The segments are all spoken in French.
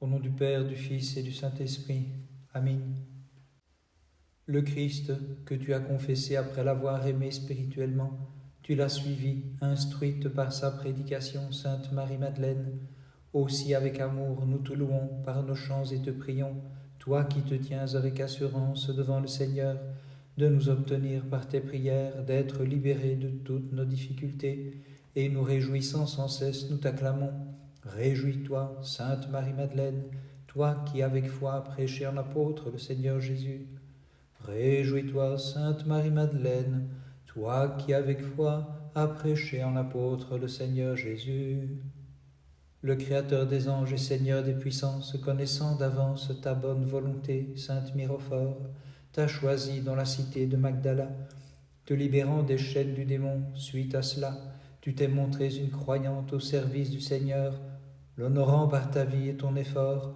Au nom du Père, du Fils et du Saint-Esprit. Amen. Le Christ, que tu as confessé après l'avoir aimé spirituellement, tu l'as suivi, instruite par sa prédication, Sainte Marie-Madeleine. Aussi avec amour, nous te louons par nos chants et te prions, toi qui te tiens avec assurance devant le Seigneur, de nous obtenir par tes prières d'être libérés de toutes nos difficultés, et nous réjouissant sans cesse, nous t'acclamons. Réjouis-toi, Sainte Marie-Madeleine, toi qui avec foi prêchais en apôtre le Seigneur Jésus. Réjouis-toi, Sainte Marie-Madeleine, toi qui avec foi as prêché en apôtre le Seigneur Jésus. Le Créateur des anges et Seigneur des puissances, connaissant d'avance ta bonne volonté, Sainte Mirophore, t'a choisi dans la cité de Magdala, te libérant des chaînes du démon. Suite à cela, tu t'es montrée une croyante au service du Seigneur, l'honorant par ta vie et ton effort,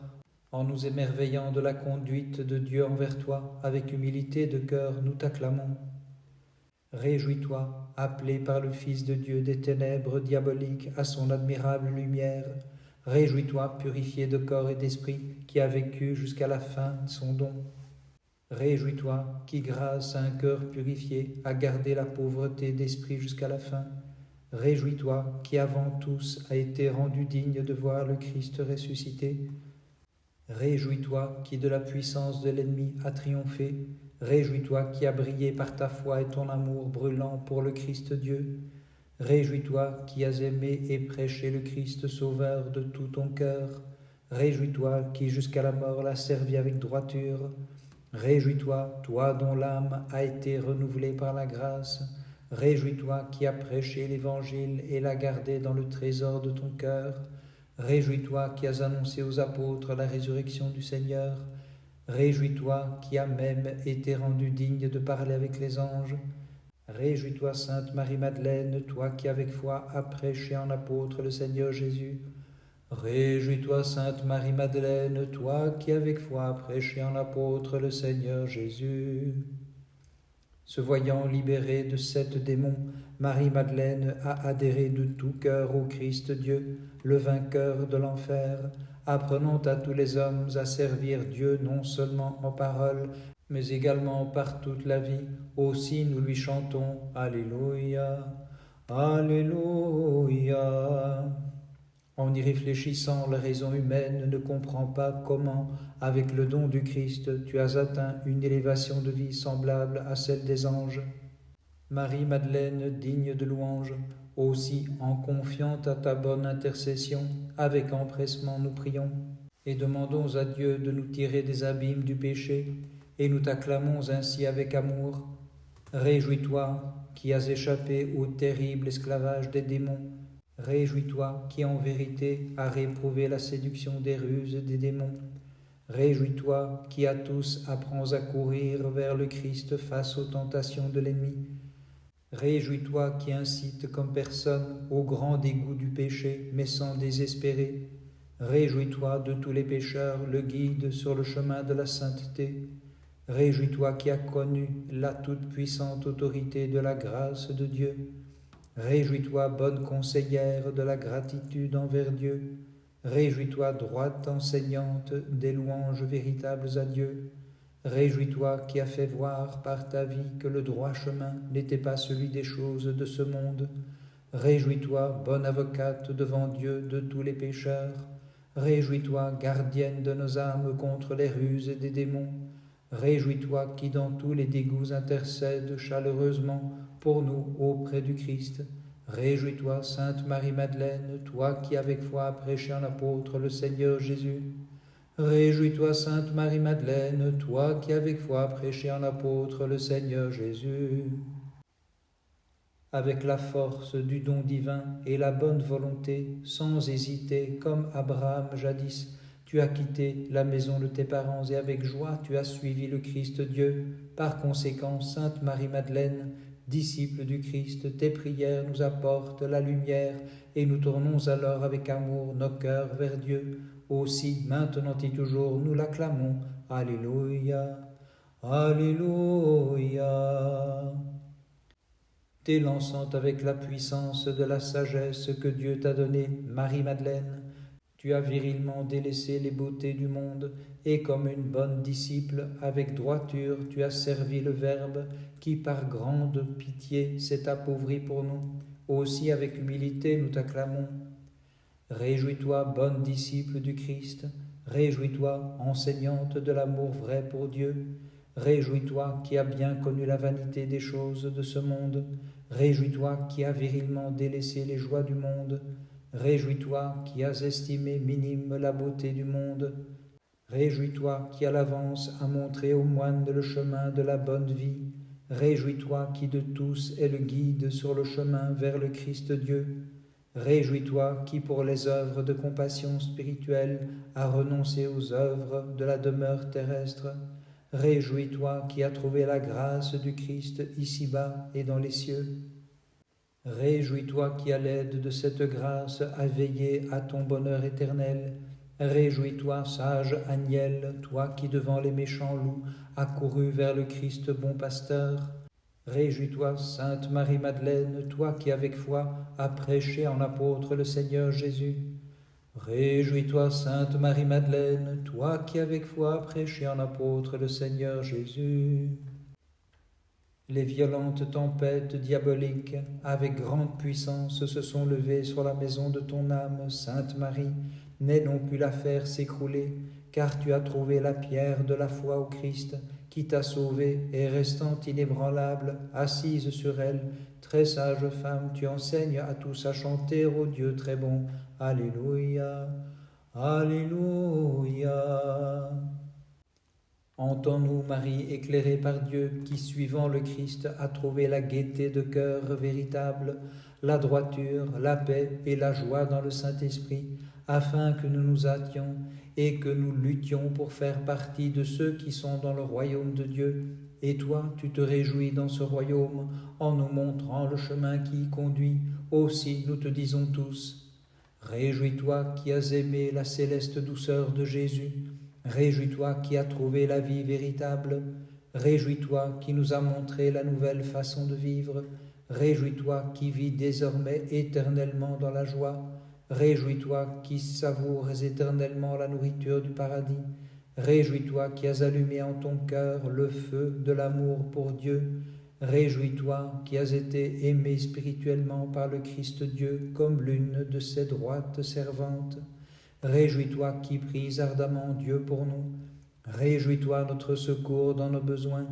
en nous émerveillant de la conduite de Dieu envers toi. Avec humilité de cœur, nous t'acclamons. Réjouis-toi, appelé par le Fils de Dieu des ténèbres diaboliques à son admirable lumière. Réjouis-toi, purifié de corps et d'esprit, qui a vécu jusqu'à la fin son don. Réjouis-toi, qui grâce à un cœur purifié a gardé la pauvreté d'esprit jusqu'à la fin. Réjouis-toi, qui avant tous a été rendu digne de voir le Christ ressuscité. Réjouis-toi, qui de la puissance de l'ennemi a triomphé. Réjouis-toi, qui a brillé par ta foi et ton amour brûlant pour le Christ Dieu. Réjouis-toi, qui as aimé et prêché le Christ Sauveur de tout ton cœur. Réjouis-toi, qui jusqu'à la mort l'a servi avec droiture. Réjouis-toi, toi dont l'âme a été renouvelée par la grâce. Réjouis-toi, qui as prêché l'Évangile et l'a gardé dans le trésor de ton cœur. Réjouis-toi, qui as annoncé aux apôtres la résurrection du Seigneur. Réjouis-toi, qui as même été rendu digne de parler avec les anges. Réjouis-toi, Sainte Marie-Madeleine, toi qui avec foi as prêché en apôtre le Seigneur Jésus. Réjouis-toi, Sainte Marie-Madeleine, toi qui avec foi as prêché en apôtre le Seigneur Jésus. Se voyant libérée de sept démons, Marie-Madeleine a adhéré de tout cœur au Christ Dieu, le vainqueur de l'enfer, apprenant à tous les hommes à servir Dieu non seulement en parole, mais également par toute la vie. Aussi nous lui chantons Alléluia, Alléluia. En y réfléchissant, la raison humaine ne comprend pas comment, avec le don du Christ, tu as atteint une élévation de vie semblable à celle des anges. Marie-Madeleine, digne de louange, aussi en confiant à ta bonne intercession, avec empressement nous prions, et demandons à Dieu de nous tirer des abîmes du péché, et nous t'acclamons ainsi avec amour. Réjouis-toi, qui as échappé au terrible esclavage des démons. Réjouis-toi, qui en vérité as réprouvé la séduction des ruses des démons. Réjouis-toi, qui à tous apprends à courir vers le Christ face aux tentations de l'ennemi. Réjouis-toi, qui incites comme personne au grand dégoût du péché, mais sans désespérer. Réjouis-toi de tous les pécheurs, le guide sur le chemin de la sainteté. Réjouis-toi, qui as connu la toute-puissante autorité de la grâce de Dieu. Réjouis-toi, bonne conseillère de la gratitude envers Dieu. Réjouis-toi, droite enseignante des louanges véritables à Dieu. Réjouis-toi, qui as fait voir par ta vie que le droit chemin n'était pas celui des choses de ce monde. Réjouis-toi, bonne avocate devant Dieu de tous les pécheurs. Réjouis-toi, gardienne de nos âmes contre les ruses des démons. Réjouis-toi, qui dans tous les dégoûts intercède chaleureusement pour nous auprès du Christ. Réjouis-toi, Sainte Marie-Madeleine, toi qui avec foi as prêché en apôtre le Seigneur Jésus. Réjouis-toi, Sainte Marie-Madeleine, toi qui avec foi as prêché en apôtre le Seigneur Jésus. Avec la force du don divin et la bonne volonté, sans hésiter, comme Abraham jadis, tu as quitté la maison de tes parents et avec joie tu as suivi le Christ Dieu. Par conséquent, Sainte Marie-Madeleine, disciple du Christ, tes prières nous apportent la lumière et nous tournons alors avec amour nos cœurs vers Dieu. Aussi, maintenant et toujours, nous l'acclamons. Alléluia, Alléluia. T'élançant avec la puissance de la sagesse que Dieu t'a donnée, Marie-Madeleine, Tu as virilement délaissé les beautés du monde, et comme une bonne disciple, avec droiture, tu as servi le Verbe, qui par grande pitié s'est appauvri pour nous. Aussi avec humilité nous t'acclamons. Réjouis-toi, bonne disciple du Christ, réjouis-toi, enseignante de l'amour vrai pour Dieu, réjouis-toi qui as bien connu la vanité des choses de ce monde, réjouis-toi qui as virilement délaissé les joies du monde, réjouis-toi qui as estimé minime la beauté du monde, réjouis-toi qui à l'avance as montré aux moines le chemin de la bonne vie, réjouis-toi qui de tous est le guide sur le chemin vers le Christ Dieu, réjouis-toi qui pour les œuvres de compassion spirituelle a renoncé aux œuvres de la demeure terrestre, réjouis-toi qui as trouvé la grâce du Christ ici-bas et dans les cieux. Réjouis-toi qui à l'aide de cette grâce a veillé à ton bonheur éternel. Réjouis-toi, sage Agnel, toi qui devant les méchants loups as couru vers le Christ bon pasteur. Réjouis-toi, Sainte Marie-Madeleine, toi qui avec foi as prêché en apôtre le Seigneur Jésus. Réjouis-toi, Sainte Marie-Madeleine, toi qui avec foi as prêché en apôtre le Seigneur Jésus. Les violentes tempêtes diaboliques, avec grande puissance, se sont levées sur la maison de ton âme, Sainte Marie, mais n'ont pu la faire s'écrouler, car tu as trouvé la pierre de la foi au Christ, qui t'a sauvée, et restant inébranlable, assise sur elle, très sage femme, tu enseignes à tous à chanter au Dieu très bon. Alléluia, Alléluia. Entends-nous, Marie, éclairée par Dieu, qui, suivant le Christ, a trouvé la gaieté de cœur véritable, la droiture, la paix et la joie dans le Saint-Esprit, afin que nous nous hâtions et que nous luttions pour faire partie de ceux qui sont dans le royaume de Dieu. Et toi, tu te réjouis dans ce royaume en nous montrant le chemin qui y conduit. Aussi, nous te disons tous, réjouis-toi qui as aimé la céleste douceur de Jésus. Réjouis-toi qui as trouvé la vie véritable. Réjouis-toi qui nous a montré la nouvelle façon de vivre. Réjouis-toi qui vis désormais éternellement dans la joie. Réjouis-toi qui savoures éternellement la nourriture du paradis. Réjouis-toi qui as allumé en ton cœur le feu de l'amour pour Dieu. Réjouis-toi qui as été aimé spirituellement par le Christ Dieu comme l'une de ses droites servantes. Réjouis-toi qui pries ardemment Dieu pour nous. Réjouis-toi notre secours dans nos besoins.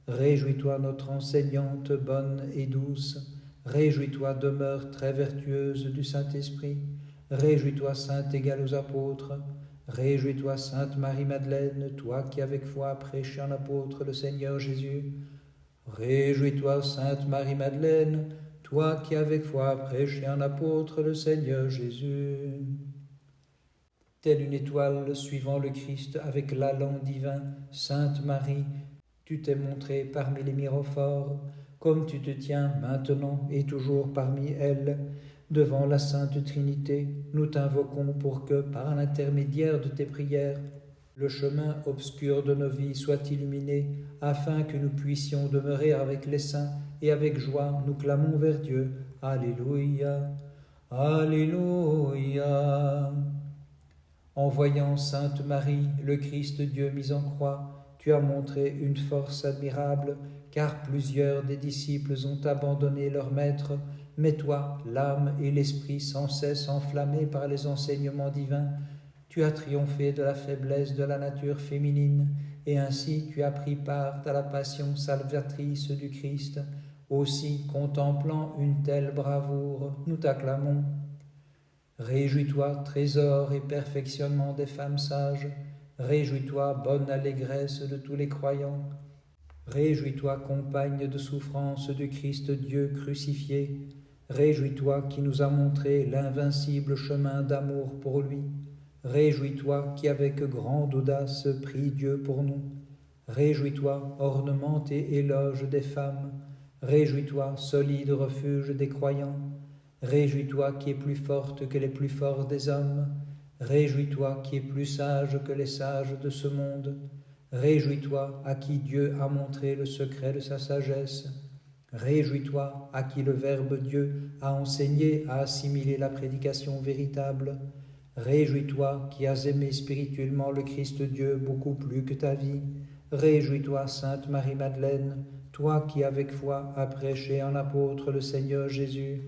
Réjouis-toi notre enseignante bonne et douce. Réjouis-toi demeure très vertueuse du Saint-Esprit. Réjouis-toi sainte égale aux apôtres. Réjouis-toi Sainte Marie-Madeleine, toi qui avec foi prêché en apôtre le Seigneur Jésus. Réjouis-toi Sainte Marie-Madeleine, toi qui avec foi prêché en apôtre le Seigneur Jésus. Telle une étoile suivant le Christ avec l'allant divin, Sainte Marie, tu t'es montrée parmi les mirophores, comme tu te tiens maintenant et toujours parmi elles, devant la Sainte Trinité, nous t'invoquons pour que, par l'intermédiaire de tes prières, le chemin obscur de nos vies soit illuminé, afin que nous puissions demeurer avec les saints, et avec joie nous clamons vers Dieu. Alléluia, Alléluia. En voyant Sainte Marie, le Christ Dieu mis en croix, tu as montré une force admirable, car plusieurs des disciples ont abandonné leur maître, mais toi, l'âme et l'esprit sans cesse enflammés par les enseignements divins, tu as triomphé de la faiblesse de la nature féminine, et ainsi tu as pris part à la passion salvatrice du Christ. Aussi, contemplant une telle bravoure, nous t'acclamons. Réjouis-toi, trésor et perfectionnement des femmes sages. Réjouis-toi, bonne allégresse de tous les croyants. Réjouis-toi, compagne de souffrance du Christ Dieu crucifié. Réjouis-toi qui nous a montré l'invincible chemin d'amour pour lui. Réjouis-toi qui avec grande audace prie Dieu pour nous. Réjouis-toi, ornement et éloge des femmes. Réjouis-toi, solide refuge des croyants. Réjouis-toi qui es plus forte que les plus forts des hommes. Réjouis-toi qui es plus sage que les sages de ce monde. Réjouis-toi à qui Dieu a montré le secret de sa sagesse. Réjouis-toi à qui le Verbe Dieu a enseigné à assimiler la prédication véritable. Réjouis-toi qui as aimé spirituellement le Christ Dieu beaucoup plus que ta vie. Réjouis-toi, Sainte Marie-Madeleine, toi qui avec foi as prêché en apôtre le Seigneur Jésus.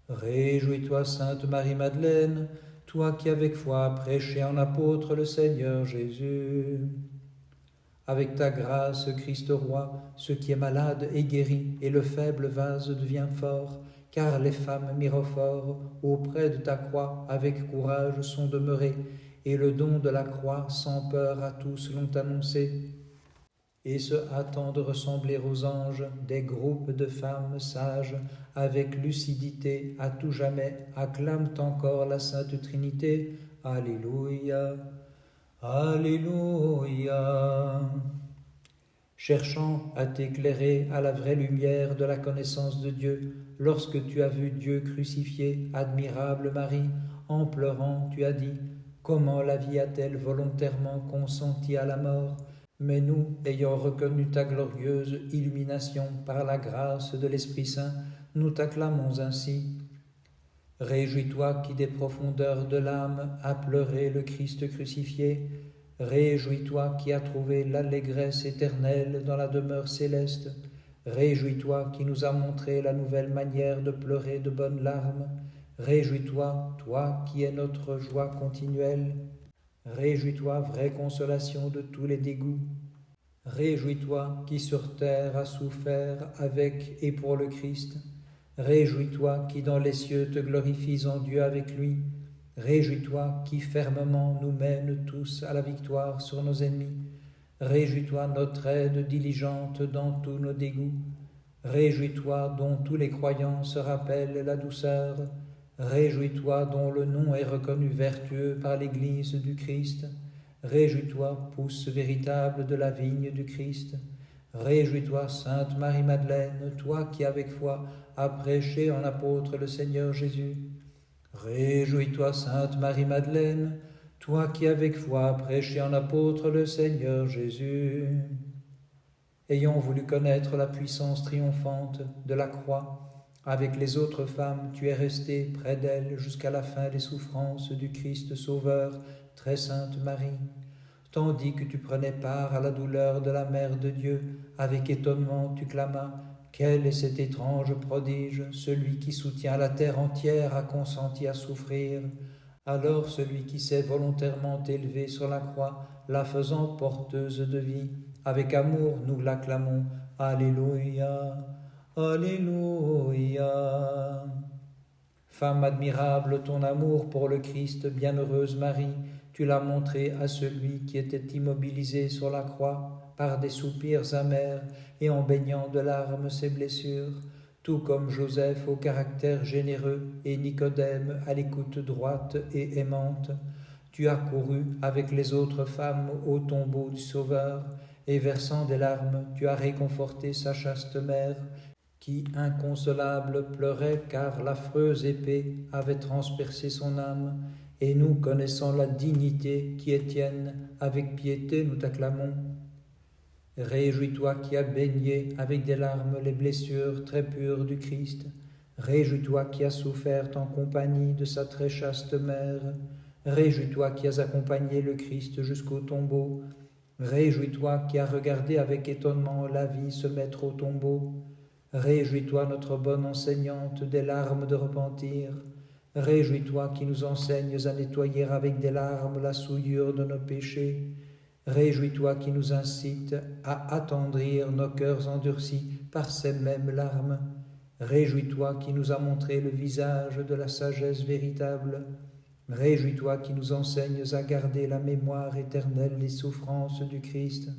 Réjouis-toi, Sainte Marie-Madeleine, toi qui avec foi as prêché en apôtre le Seigneur Jésus. Avec ta grâce, Christ roi, ce qui est malade est guéri, et le faible vase devient fort, car les femmes mirophores, auprès de ta croix, avec courage sont demeurées, et le don de la croix, sans peur, à tous l'ont annoncé. Et se hâtant de ressembler aux anges, des groupes de femmes sages, avec lucidité, à tout jamais, acclament encore la Sainte Trinité. Alléluia. Alléluia. Cherchant à t'éclairer à la vraie lumière de la connaissance de Dieu, lorsque tu as vu Dieu crucifié, admirable Marie, en pleurant, tu as dit, « Comment la vie a-t-elle volontairement consenti à la mort ?» Mais nous, ayant reconnu ta glorieuse illumination par la grâce de l'Esprit Saint, nous t'acclamons ainsi. Réjouis-toi qui des profondeurs de l'âme a pleuré le Christ crucifié. Réjouis-toi qui as trouvé l'allégresse éternelle dans la demeure céleste. Réjouis-toi qui nous a montré la nouvelle manière de pleurer de bonnes larmes. Réjouis-toi, toi qui es notre joie continuelle. Réjouis-toi, vraie consolation de tous les dégoûts. Réjouis-toi qui sur terre a souffert avec et pour le Christ. Réjouis-toi qui dans les cieux te glorifies en Dieu avec lui. Réjouis-toi qui fermement nous mène tous à la victoire sur nos ennemis. Réjouis-toi notre aide diligente dans tous nos dégoûts. Réjouis-toi dont tous les croyants se rappellent la douceur. Réjouis-toi dont le nom est reconnu vertueux par l'Église du Christ. Réjouis-toi, pousse véritable de la vigne du Christ. Réjouis-toi, Sainte Marie-Madeleine, toi qui avec foi as prêché en apôtre le Seigneur Jésus. Réjouis-toi, Sainte Marie-Madeleine, toi qui avec foi as prêché en apôtre le Seigneur Jésus. Ayant voulu connaître la puissance triomphante de la croix, avec les autres femmes, tu es restée près d'elle jusqu'à la fin des souffrances du Christ Sauveur, très sainte Marie. Tandis que tu prenais part à la douleur de la Mère de Dieu, avec étonnement tu clamas « Quel est cet étrange prodige, celui qui soutient la terre entière a consenti à souffrir ?» Alors celui qui s'est volontairement élevé sur la croix, la faisant porteuse de vie, avec amour nous l'acclamons. Alléluia. Alléluia. Femme admirable, ton amour pour le Christ, bienheureuse Marie, tu l'as montré à celui qui était immobilisé sur la croix par des soupirs amers et en baignant de larmes ses blessures, tout comme Joseph au caractère généreux et Nicodème à l'écoute droite et aimante. Tu as couru avec les autres femmes au tombeau du Sauveur et versant des larmes, tu as réconforté sa chaste mère, qui, inconsolable, pleurait car l'affreuse épée avait transpercé son âme, et nous, connaissant la dignité qui est tienne, avec piété nous t'acclamons. Réjouis-toi qui as baigné avec des larmes les blessures très pures du Christ. Réjouis-toi qui as souffert en compagnie de sa très chaste mère. Réjouis-toi qui as accompagné le Christ jusqu'au tombeau. Réjouis-toi qui as regardé avec étonnement la vie se mettre au tombeau. Réjouis-toi, notre bonne enseignante, des larmes de repentir. Réjouis-toi qui nous enseignes à nettoyer avec des larmes la souillure de nos péchés. Réjouis-toi qui nous incites à attendrir nos cœurs endurcis par ces mêmes larmes. Réjouis-toi qui nous a montré le visage de la sagesse véritable. Réjouis-toi qui nous enseignes à garder la mémoire éternelle des souffrances du Christ.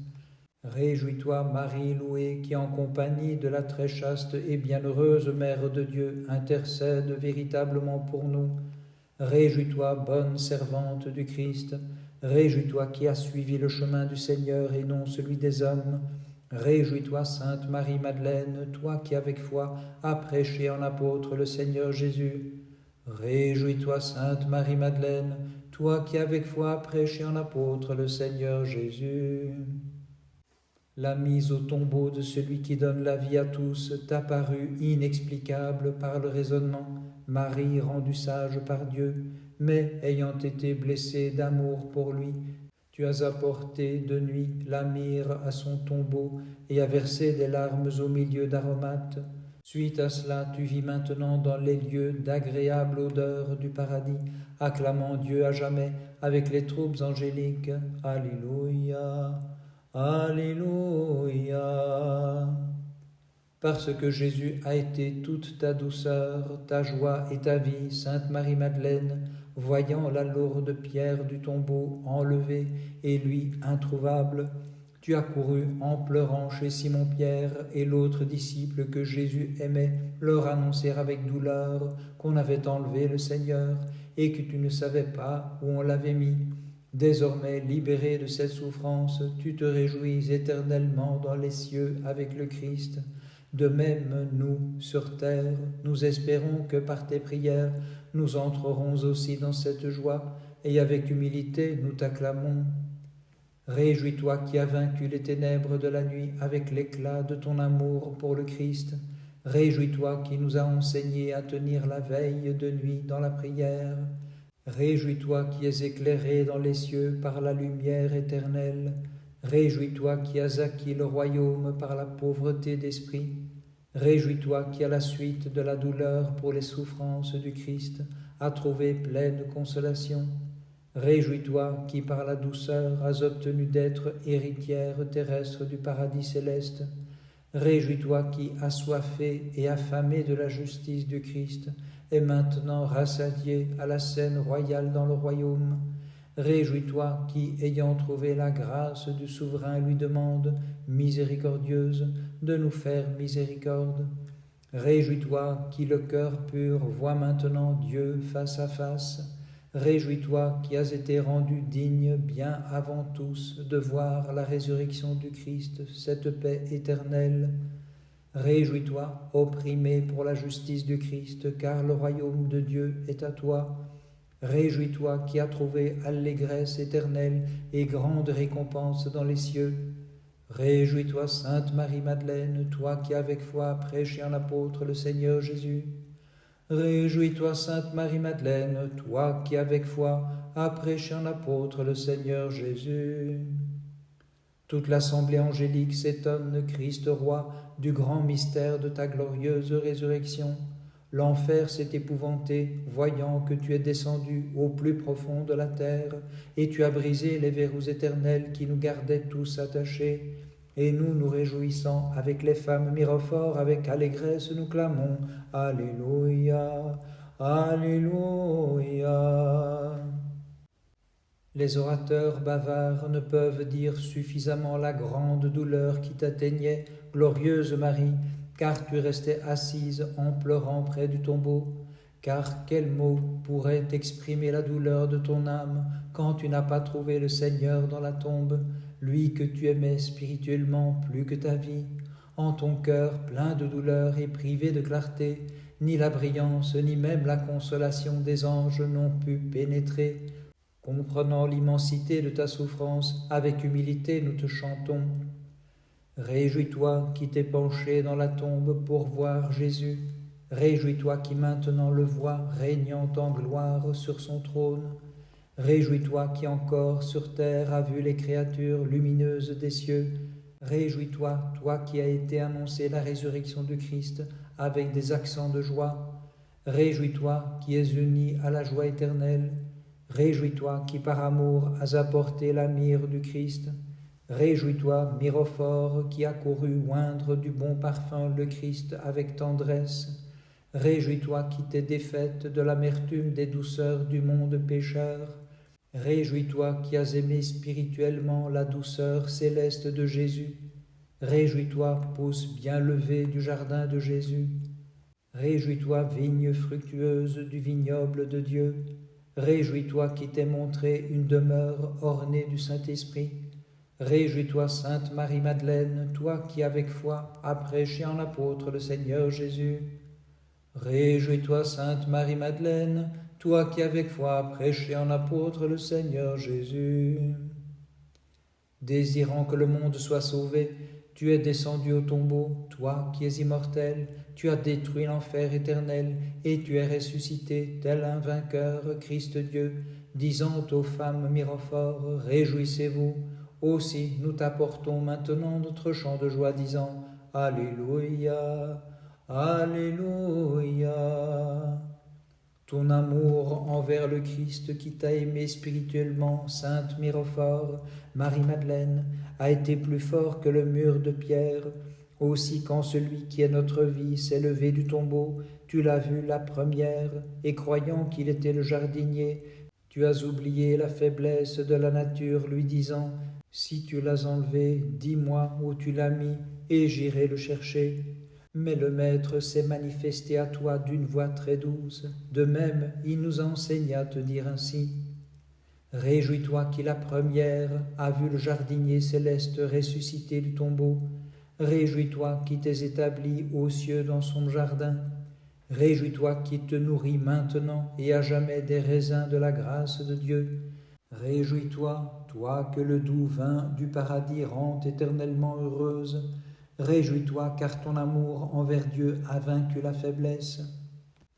Réjouis-toi, Marie louée, qui en compagnie de la très chaste et bienheureuse Mère de Dieu intercède véritablement pour nous. Réjouis-toi, bonne servante du Christ. Réjouis-toi qui as suivi le chemin du Seigneur et non celui des hommes. Réjouis-toi, Sainte Marie-Madeleine, toi qui avec foi as prêché en apôtre le Seigneur Jésus. Réjouis-toi, Sainte Marie-Madeleine, toi qui avec foi as prêché en apôtre le Seigneur Jésus. La mise au tombeau de celui qui donne la vie à tous t'a paru inexplicable par le raisonnement, Marie rendue sage par Dieu, mais ayant été blessée d'amour pour lui, tu as apporté de nuit la myrrhe à son tombeau et as versé des larmes au milieu d'aromates. Suite à cela, tu vis maintenant dans les lieux d'agréable odeur du paradis, acclamant Dieu à jamais avec les troupes angéliques. Alléluia, Alléluia. Parce que Jésus a été toute ta douceur, ta joie et ta vie, Sainte Marie-Madeleine, voyant la lourde pierre du tombeau enlevée et lui introuvable, tu as couru en pleurant chez Simon-Pierre et l'autre disciple que Jésus aimait leur annoncer avec douleur qu'on avait enlevé le Seigneur et que tu ne savais pas où on l'avait mis. Désormais, libéré de cette souffrance, tu te réjouis éternellement dans les cieux avec le Christ. De même, nous, sur terre, nous espérons que par tes prières, nous entrerons aussi dans cette joie, et avec humilité, nous t'acclamons. Réjouis-toi qui as vaincu les ténèbres de la nuit avec l'éclat de ton amour pour le Christ. Réjouis-toi qui nous a enseigné à tenir la veille de nuit dans la prière. Réjouis-toi qui es éclairé dans les cieux par la lumière éternelle. Réjouis-toi qui as acquis le royaume par la pauvreté d'esprit. Réjouis-toi qui, à la suite de la douleur pour les souffrances du Christ, as trouvé pleine consolation. Réjouis-toi qui, par la douceur, as obtenu d'être héritière terrestre du paradis céleste. Réjouis-toi qui, assoiffé et affamé de la justice du Christ, est maintenant rassasié à la scène royale dans le royaume. Réjouis-toi qui, ayant trouvé la grâce du souverain, lui demande, miséricordieuse, de nous faire miséricorde. Réjouis-toi qui, le cœur pur, voit maintenant Dieu face à face. Réjouis-toi qui as été rendu digne, bien avant tous, de voir la résurrection du Christ, cette paix éternelle. Réjouis-toi, opprimé pour la justice du Christ, car le royaume de Dieu est à toi. Réjouis-toi qui as trouvé allégresse éternelle et grande récompense dans les cieux. Réjouis-toi, Sainte Marie-Madeleine, toi qui avec foi prêchais en apôtre le Seigneur Jésus. Réjouis-toi, Sainte Marie-Madeleine, toi qui avec foi as prêché en apôtre le Seigneur Jésus. Toute l'assemblée angélique s'étonne, Christ roi, du grand mystère de ta glorieuse résurrection. L'enfer s'est épouvanté, voyant que tu es descendu au plus profond de la terre, et tu as brisé les verrous éternels qui nous gardaient tous attachés. Et nous nous réjouissons avec les femmes mirophores, avec allégresse nous clamons « Alléluia, Alléluia ». Les orateurs bavards ne peuvent dire suffisamment la grande douleur qui t'atteignait, glorieuse Marie, car tu restais assise en pleurant près du tombeau. Car quel mot pourrait exprimer la douleur de ton âme quand tu n'as pas trouvé le Seigneur dans la tombe, lui que tu aimais spirituellement plus que ta vie? En ton cœur plein de douleur et privé de clarté, ni la brillance ni même la consolation des anges n'ont pu pénétrer. Comprenant l'immensité de ta souffrance, avec humilité nous te chantons. Réjouis-toi qui t'es penché dans la tombe pour voir Jésus. Réjouis-toi qui maintenant le vois régnant en gloire sur son trône. Réjouis-toi qui encore sur terre as vu les créatures lumineuses des cieux. Réjouis-toi, toi qui as été annoncé la résurrection du Christ avec des accents de joie. Réjouis-toi qui es uni à la joie éternelle. Réjouis-toi qui par amour as apporté la myrrhe du Christ. Réjouis-toi, myrophore, qui a couru oindre du bon parfum le Christ avec tendresse. Réjouis-toi qui t'es défaite de l'amertume des douceurs du monde pécheur. Réjouis-toi qui as aimé spirituellement la douceur céleste de Jésus. Réjouis-toi, pousse bien levée du jardin de Jésus. Réjouis-toi, vigne fructueuse du vignoble de Dieu. Réjouis-toi qui t'es montré une demeure ornée du Saint-Esprit. Réjouis-toi, Sainte Marie-Madeleine, toi qui avec foi as prêché en apôtre le Seigneur Jésus. Réjouis-toi, Sainte Marie-Madeleine, toi qui avec foi as prêché en apôtre le Seigneur Jésus. Désirant que le monde soit sauvé, tu es descendu au tombeau, toi qui es immortel, tu as détruit l'enfer éternel, et tu es ressuscité, tel un vainqueur, Christ Dieu, disant aux femmes mirophores, réjouissez-vous. Aussi nous t'apportons maintenant notre chant de joie, disant, Alléluia, Alléluia. Ton amour envers le Christ qui t'a aimé spirituellement, Sainte Mirophore, Marie-Madeleine, a été plus fort que le mur de pierre. Aussi quand celui qui est notre vie s'est levé du tombeau, tu l'as vu la première, et croyant qu'il était le jardinier, tu as oublié la faiblesse de la nature, lui disant, si tu l'as enlevé, dis-moi où tu l'as mis, et j'irai le chercher. Mais le Maître s'est manifesté à toi d'une voix très douce. De même, il nous enseigne à te dire ainsi. Réjouis-toi qui la première a vu le jardinier céleste ressuscité du tombeau. Réjouis-toi qui t'es établi aux cieux dans son jardin. Réjouis-toi qui te nourris maintenant et à jamais des raisins de la grâce de Dieu. Réjouis-toi, toi que le doux vin du paradis rend éternellement heureuse. Réjouis-toi car ton amour envers Dieu a vaincu la faiblesse.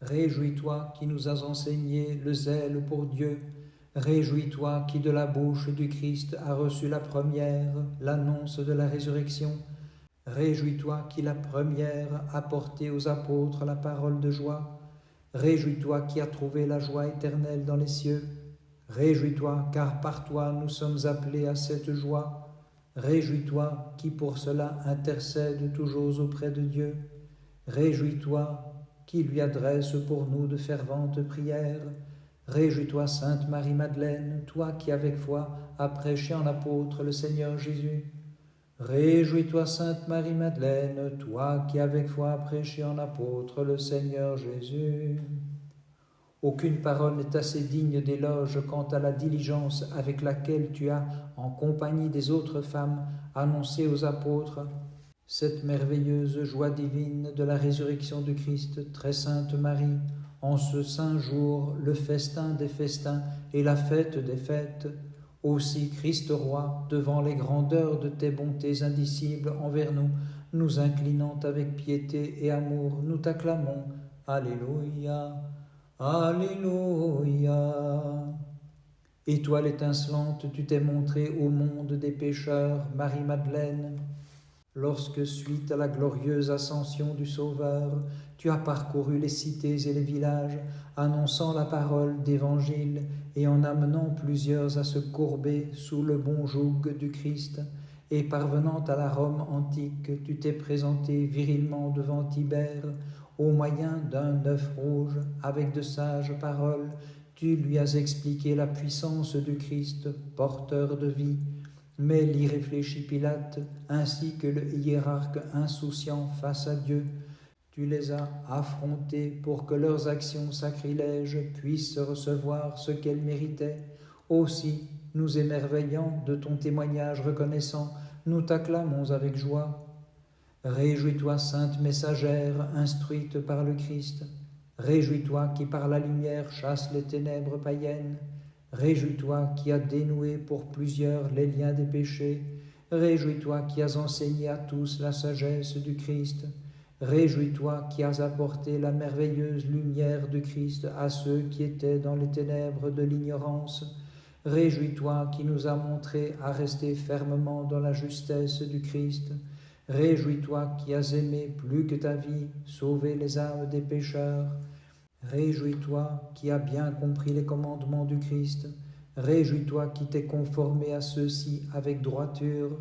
Réjouis-toi qui nous as enseigné le zèle pour Dieu. Réjouis-toi qui de la bouche du Christ a reçu la première, l'annonce de la résurrection. Réjouis-toi qui la première a porté aux apôtres la parole de joie. Réjouis-toi qui as trouvé la joie éternelle dans les cieux. Réjouis-toi car par toi nous sommes appelés à cette joie. Réjouis-toi qui pour cela intercède toujours auprès de Dieu. Réjouis-toi qui lui adresse pour nous de ferventes prières. Réjouis-toi, Sainte Marie-Madeleine, toi qui avec foi as prêché en apôtre le Seigneur Jésus. Réjouis-toi, Sainte Marie-Madeleine, toi qui avec foi as prêché en apôtre le Seigneur Jésus. Aucune parole n'est assez digne d'éloge quant à la diligence avec laquelle tu as, en compagnie des autres femmes, annoncé aux apôtres cette merveilleuse joie divine de la résurrection du Christ, très sainte Marie, en ce saint jour, le festin des festins et la fête des fêtes. Aussi, Christ roi, devant les grandeurs de tes bontés indicibles envers nous, nous inclinant avec piété et amour, nous t'acclamons. Alléluia. Alléluia. Étoile étincelante, tu t'es montrée au monde des pécheurs, Marie-Madeleine. Lorsque, suite à la glorieuse ascension du Sauveur, tu as parcouru les cités et les villages, annonçant la parole d'Évangile et en amenant plusieurs à se courber sous le bon joug du Christ, et parvenant à la Rome antique, tu t'es présenté virilement devant Tibère, au moyen d'un œuf rouge, avec de sages paroles, tu lui as expliqué la puissance du Christ, porteur de vie. Mais l'irréfléchi Pilate, ainsi que le hiérarque insouciant face à Dieu, tu les as affrontés pour que leurs actions sacrilèges puissent recevoir ce qu'elles méritaient. Aussi, nous émerveillant de ton témoignage reconnaissant, nous t'acclamons avec joie. Réjouis-toi, sainte messagère, instruite par le Christ. Réjouis-toi qui par la lumière chasse les ténèbres païennes. Réjouis-toi qui as dénoué pour plusieurs les liens des péchés. Réjouis-toi qui as enseigné à tous la sagesse du Christ. Réjouis-toi qui as apporté la merveilleuse lumière du Christ à ceux qui étaient dans les ténèbres de l'ignorance. Réjouis-toi qui nous as montré à rester fermement dans la justesse du Christ. Réjouis-toi qui as aimé plus que ta vie, sauver les âmes des pécheurs. Réjouis-toi qui as bien compris les commandements du Christ. Réjouis-toi qui t'es conformé à ceux-ci avec droiture.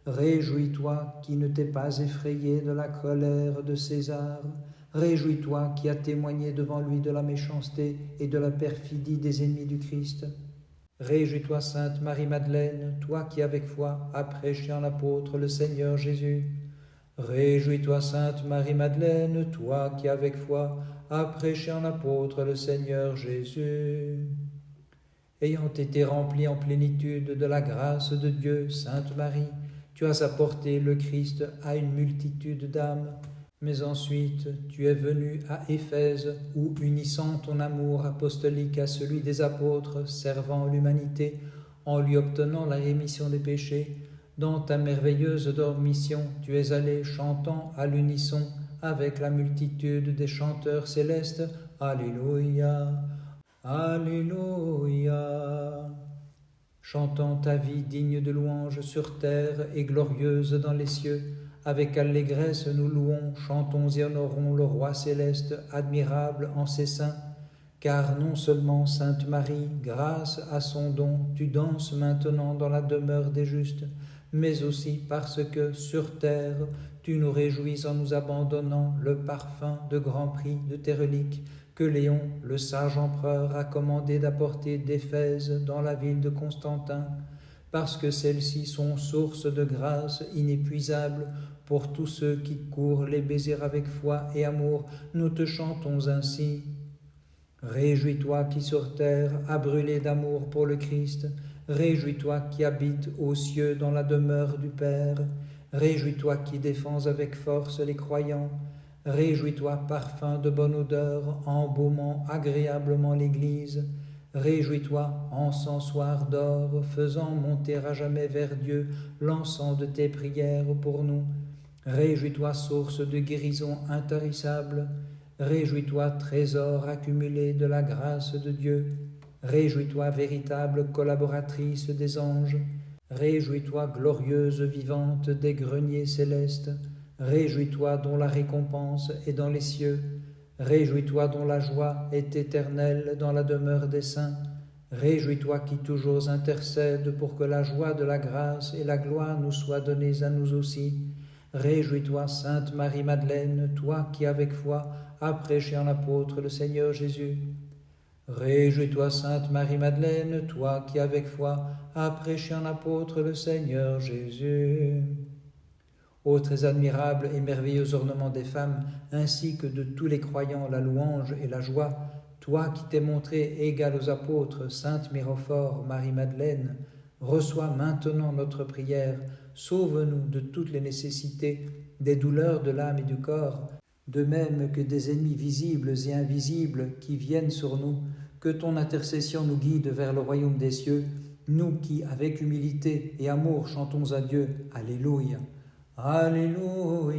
Réjouis-toi qui ne t'es pas effrayé de la colère de César. Réjouis-toi qui as témoigné devant lui de la méchanceté et de la perfidie des ennemis du Christ. Réjouis-toi, Sainte Marie-Madeleine, toi qui avec foi as prêché en apôtre le Seigneur Jésus. Réjouis-toi, Sainte Marie-Madeleine, toi qui avec foi as prêché en apôtre le Seigneur Jésus. Ayant été rempli en plénitude de la grâce de Dieu, Sainte Marie, tu as apporté le Christ à une multitude d'âmes. Mais ensuite, tu es venu à Éphèse, où, unissant ton amour apostolique à celui des apôtres, servant l'humanité, en lui obtenant la rémission des péchés, Dans ta merveilleuse dormition, tu es allé chantant à l'unisson avec la multitude des chanteurs célestes. Alléluia, Alléluia. Chantant ta vie digne de louange sur terre et glorieuse dans les cieux, avec allégresse nous louons, chantons et honorons le Roi céleste, admirable en ses seins. Car non seulement Sainte Marie, grâce à son don, tu danses maintenant dans la demeure des justes, mais aussi parce que, sur terre, tu nous réjouis en nous abandonnant le parfum de grand prix de tes reliques, que Léon, le sage empereur, a commandé d'apporter d'Éphèse dans la ville de Constantin, parce que celles-ci sont source de grâce inépuisable pour tous ceux qui courent les baisers avec foi et amour. Nous te chantons ainsi. Réjouis-toi qui sur terre a brûlé d'amour pour le Christ, réjouis-toi qui habites aux cieux dans la demeure du Père, réjouis-toi qui défends avec force les croyants, réjouis-toi parfum de bonne odeur, embaumant agréablement l'Église, réjouis-toi encensoir d'or, faisant monter à jamais vers Dieu l'encens de tes prières pour nous, réjouis-toi source de guérison intarissable, réjouis-toi, trésor accumulé de la grâce de Dieu. Réjouis-toi, véritable collaboratrice des anges. Réjouis-toi, glorieuse vivante des greniers célestes. Réjouis-toi, dont la récompense est dans les cieux. Réjouis-toi, dont la joie est éternelle dans la demeure des saints. Réjouis-toi qui toujours intercède pour que la joie de la grâce et la gloire nous soient données à nous aussi. Réjouis-toi, Sainte Marie-Madeleine, toi qui avec foi as prêché en apôtre le Seigneur Jésus. Réjouis-toi, Sainte Marie-Madeleine, toi qui avec foi as prêché en apôtre le Seigneur Jésus. Ô très admirable et merveilleux ornement des femmes, ainsi que de tous les croyants, la louange et la joie, toi qui t'es montrée égale aux apôtres, Sainte Mirophore, Marie-Madeleine, reçois maintenant notre prière, sauve-nous de toutes les nécessités, des douleurs de l'âme et du corps, de même que des ennemis visibles et invisibles qui viennent sur nous, que ton intercession nous guide vers le royaume des cieux, nous qui, avec humilité et amour, chantons à Dieu. Alléluia, Alléluia.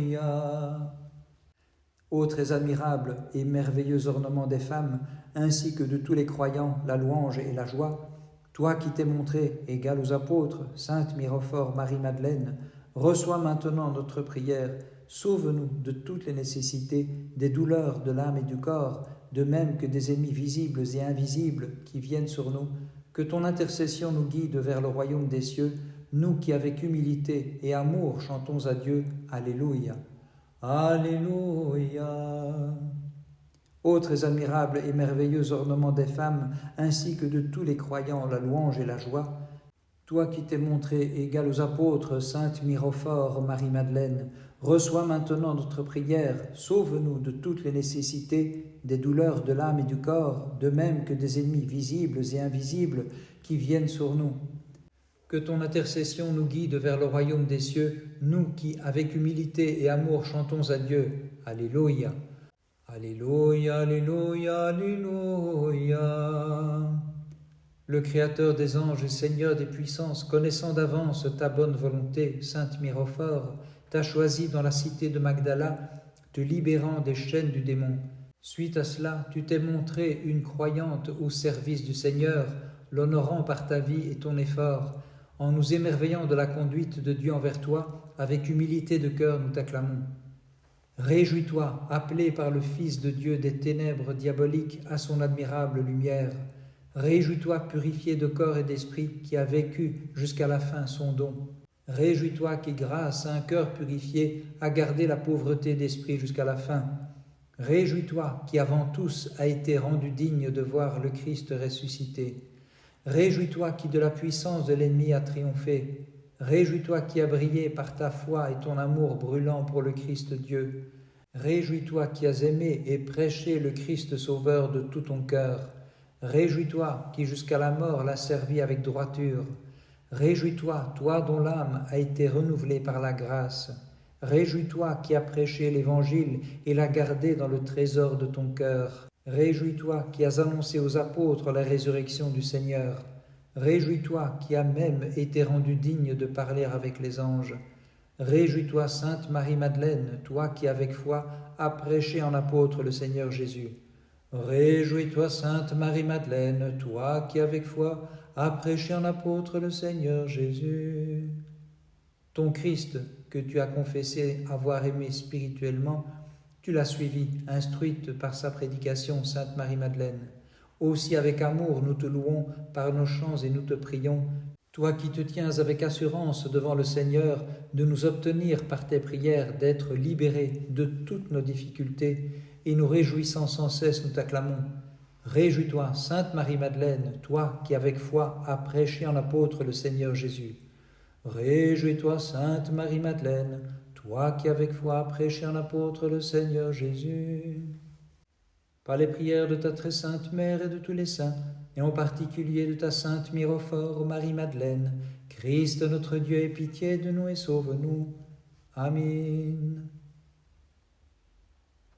Ô très admirable et merveilleux ornement des femmes, ainsi que de tous les croyants, la louange et la joie, toi qui t'es montrée égale aux apôtres, Sainte Mirophore Marie-Madeleine, reçois maintenant notre prière, sauve-nous de toutes les nécessités, des douleurs de l'âme et du corps, de même que des ennemis visibles et invisibles qui viennent sur nous, que ton intercession nous guide vers le royaume des cieux, nous qui avec humilité et amour chantons à Dieu. Alléluia, Alléluia. Ô très admirable et merveilleux ornement des femmes, ainsi que de tous les croyants, la louange et la joie, toi qui t'es montrée égale aux apôtres, Sainte Mirophore Marie-Madeleine, reçois maintenant notre prière, sauve-nous de toutes les nécessités, des douleurs de l'âme et du corps, de même que des ennemis visibles et invisibles qui viennent sur nous. Que ton intercession nous guide vers le royaume des cieux, nous qui, avec humilité et amour, chantons à Dieu. Alléluia. Alléluia, Alléluia, Alléluia. Le Créateur des anges et Seigneur des puissances, connaissant d'avance ta bonne volonté, Sainte Mirophore, t'a choisi dans la cité de Magdala, te libérant des chaînes du démon. Suite à cela, tu t'es montrée une croyante au service du Seigneur, l'honorant par ta vie et ton effort. En nous émerveillant de la conduite de Dieu envers toi, avec humilité de cœur nous t'acclamons. Réjouis-toi, appelé par le Fils de Dieu des ténèbres diaboliques à son admirable lumière. Réjouis-toi, purifié de corps et d'esprit, qui a vécu jusqu'à la fin son don. Réjouis-toi qui, grâce à un cœur purifié, a gardé la pauvreté d'esprit jusqu'à la fin. Réjouis-toi qui, avant tous, a été rendu digne de voir le Christ ressuscité. Réjouis-toi qui, de la puissance de l'ennemi, a triomphé. Réjouis-toi qui a brillé par ta foi et ton amour brûlant pour le Christ Dieu. Réjouis-toi qui as aimé et prêché le Christ Sauveur de tout ton cœur. Réjouis-toi qui jusqu'à la mort l'as servi avec droiture. Réjouis-toi, toi dont l'âme a été renouvelée par la grâce. Réjouis-toi qui as prêché l'Évangile et l'as gardé dans le trésor de ton cœur. Réjouis-toi qui as annoncé aux apôtres la résurrection du Seigneur. Réjouis-toi qui as même été rendu digne de parler avec les anges. Réjouis-toi, Sainte Marie-Madeleine, toi qui avec foi as prêché en apôtre le Seigneur Jésus. Réjouis-toi, Sainte Marie-Madeleine, toi qui avec foi as prêché en apôtre le Seigneur Jésus. Ton Christ, que tu as confessé avoir aimé spirituellement, tu l'as suivi, instruite par sa prédication, Sainte Marie-Madeleine. Aussi avec amour nous te louons par nos chants et nous te prions, toi qui te tiens avec assurance devant le Seigneur, de nous obtenir par tes prières d'être libérés de toutes nos difficultés, et nous réjouissant sans cesse, nous t'acclamons. Réjouis-toi, Sainte Marie-Madeleine, toi qui avec foi as prêché en apôtre le Seigneur Jésus. Réjouis-toi, Sainte Marie-Madeleine, toi qui avec foi as prêché en apôtre le Seigneur Jésus. Par les prières de ta très sainte Mère et de tous les saints, et en particulier de ta sainte Mirophore, Marie-Madeleine, Christ notre Dieu, aie pitié de nous et sauve-nous. Amen.